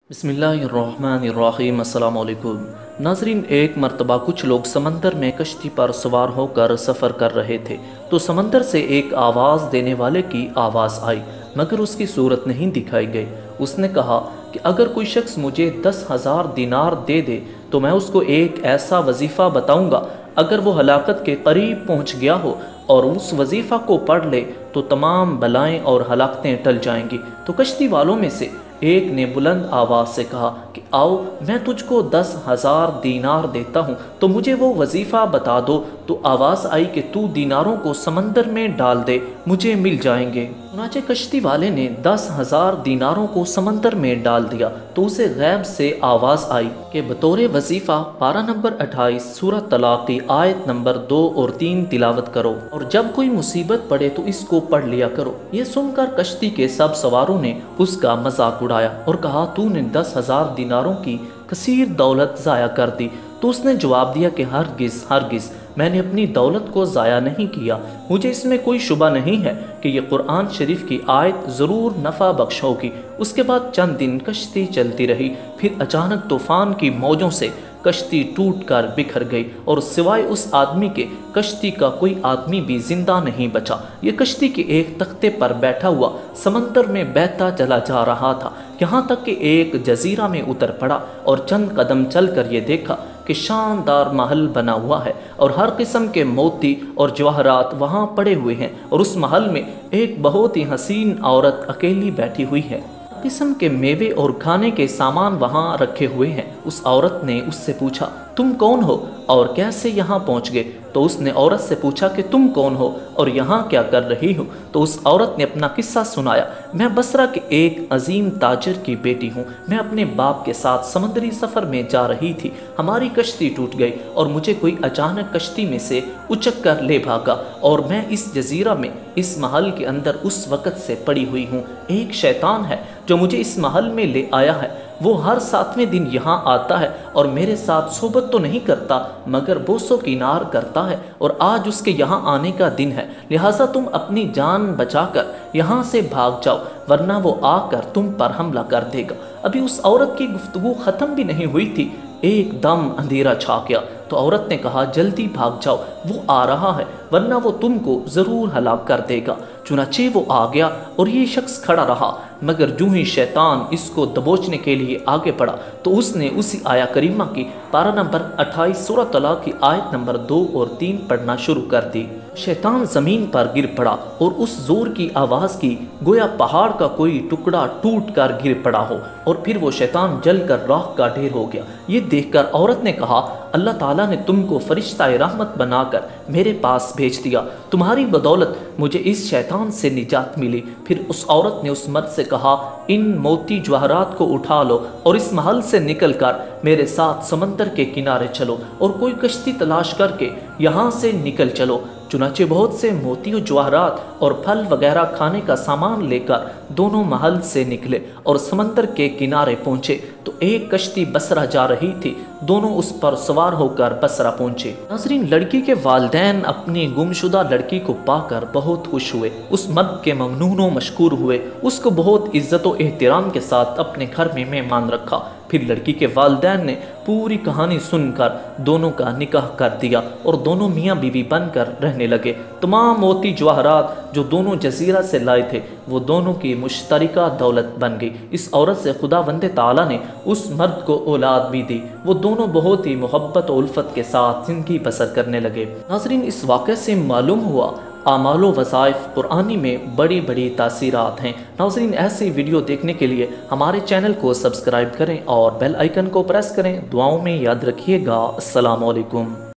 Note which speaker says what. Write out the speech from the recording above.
Speaker 1: बिस्मिल्लाहिर्रहमानिर्रहीम। अस्सलाम वालेकुम नाज़रीन, एक मरतबा कुछ लोग समंदर में कश्ती पर सवार होकर सफ़र कर रहे थे तो समंदर से एक आवाज़ देने वाले की आवाज़ आई, मगर उसकी सूरत नहीं दिखाई गई। उसने कहा कि अगर कोई शख्स मुझे 10,000 दिनार दे दे तो मैं उसको एक ऐसा वजीफ़ा बताऊंगा, अगर वो हलाकत के करीब पहुंच गया हो और उस वजीफ़ा को पढ़ ले तो तमाम बलाएं और हलाकतें टल जाएंगी। तो कश्ती वालों में से एक ने बुलंद आवाज़ से कहा कि आओ मैं तुझको 10,000 दीनार देता हूँ तो मुझे वो वजीफ़ा बता दो। तो आवाज़ आई कि तू दीनारों को समंदर में डाल दे, मुझे मिल जाएंगे। चुनांचे कश्ती वाले ने 10,000 दीनारों को समंदर में डाल दिया तो उसे गैब से आवाज़ आई कि बतौर वजीफ़ा पारा नंबर 28 सूरह तलाक़ की आयत नंबर 2 और 3 तिलावत करो और जब कोई मुसीबत पड़े तो इसको पढ़ लिया करो। ये सुनकर कश्ती के सब सवारों ने उसका मजाक उड़ाया और कहा, तूने 10,000 दीनारों की कसीर दौलत ज़ाया कर दी। तो उसने जवाब दिया कि हरगिज़ हरगिज़ मैंने अपनी दौलत को ज़ाया नहीं किया, मुझे इसमें कोई शुबा नहीं है कि ये कुरान शरीफ की आयत ज़रूर नफ़ा बख्श होगी। उसके बाद चंद दिन कश्ती चलती रही, फिर अचानक तूफ़ान की मौजों से कश्ती टूट कर बिखर गई और सिवाय उस आदमी के कश्ती का कोई आदमी भी जिंदा नहीं बचा। ये कश्ती के एक तख्ते पर बैठा हुआ समंदर में बहता चला जा रहा था, यहाँ तक कि एक जजीरा में उतर पड़ा और चंद कदम चलकर ये देखा कि शानदार महल बना हुआ है और हर किस्म के मोती और जवाहरात वहाँ पड़े हुए हैं और उस महल में एक बहुत ही हसीन औरत अकेली बैठी हुई है। किस्म के मेवे और खाने के सामान वहाँ रखे हुए हैं। उस औरत ने उससे पूछा, तुम कौन हो और कैसे यहाँ पहुँच गए? तो उसने औरत से पूछा कि तुम कौन हो और यहाँ क्या कर रही हो? तो उस औरत ने अपना किस्सा सुनाया, मैं बसरा के एक अजीम ताजर की बेटी हूँ, मैं अपने बाप के साथ समुद्री सफ़र में जा रही थी, हमारी कश्ती टूट गई और मुझे कोई अचानक कश्ती में से उचक कर ले भागा और मैं इस जजीरा में इस महल के अंदर उस वक़्त से पड़ी हुई हूँ। एक शैतान है जो मुझे इस महल में ले आया है, वो हर 7वें दिन यहाँ आता है और मेरे साथ सोबत तो नहीं करता मगर बोसो किनार करता है और आज उसके यहाँ आने का दिन है, लिहाजा तुम अपनी जान बचाकर यहाँ से भाग जाओ वरना वो आकर तुम पर हमला कर देगा। अभी उस औरत की गुफ्तगू ख़त्म भी नहीं हुई थी, एकदम अंधेरा छा गया। तो औरत ने कहा, जल्दी भाग जाओ, वो आ रहा है वरना वो तुमको ज़रूर हलाक कर देगा। चुनाचे वो आ गया और ये शख्स खड़ा रहा, मगर जो ही शैतान इसको दबोचने के लिए आगे बढ़ा तो उसने उसी आया करीमा की पारा नंबर 28 सूरह तलाक़ की आयत नंबर 2 और 3 पढ़ना शुरू कर दी। शैतान ज़मीन पर गिर पड़ा और उस ज़ोर की आवाज़ की गोया पहाड़ का कोई टुकड़ा टूट कर गिर पड़ा हो और फिर वो शैतान जल कर राख का ढेर हो गया। ये देखकर औरत ने कहा, अल्लाह ताला ने तुमको फरिश्ता रहमत बनाकर मेरे पास भेज दिया, तुम्हारी बदौलत मुझे इस शैतान से निजात मिली। फिर उस औरत ने उस मर्द से कहा, इन मोती जवाहरात को उठा लो और इस महल से निकल कर मेरे साथ समंदर के किनारे चलो और कोई कश्ती तलाश करके यहाँ से निकल चलो। चुनाचे बहुत से मोती और जवाहरात और फल वगैरह खाने का सामान लेकर दोनों महल से निकले और समंदर के किनारे पहुँचे तो एक कश्ती बसरा जा रही थी, दोनों उस पर सवार होकर बसरा पहुँचे। नाज़रीन, लड़की के वालिदैन अपनी गुमशुदा लड़की को पाकर बहुत खुश हुए, उस मर्द के ममनून व मशकूर हुए, उसको बहुत इज्जत व एहतराम के साथ अपने घर में मेहमान रखा। फिर लड़की के वालिदैन ने पूरी कहानी सुनकर दोनों का निकाह कर दिया और दोनों मियाँ बीवी बनकर रहने लगे। तमाम मोती जवाहरात जो दोनों जजीरा से लाए थे वो दोनों की मुश्तरका दौलत बन गई। इस औरत से खुदावंद ताला ने उस मर्द को औलाद भी दी। वो दोनों बहुत ही मोहब्बत और उल्फत के साथ ज़िंदगी बसर करने लगे। नाज़रीन, इस वाक़े से मालूम हुआ आमाल व वज़ाइफ़ कुरानी में बड़ी बड़ी तासीरात हैं। नाज़रीन, ऐसी वीडियो देखने के लिए हमारे चैनल को सब्सक्राइब करें और बेल आइकन को प्रेस करें। दुआओं में याद रखिएगा। अस्सलाम वालेकुम।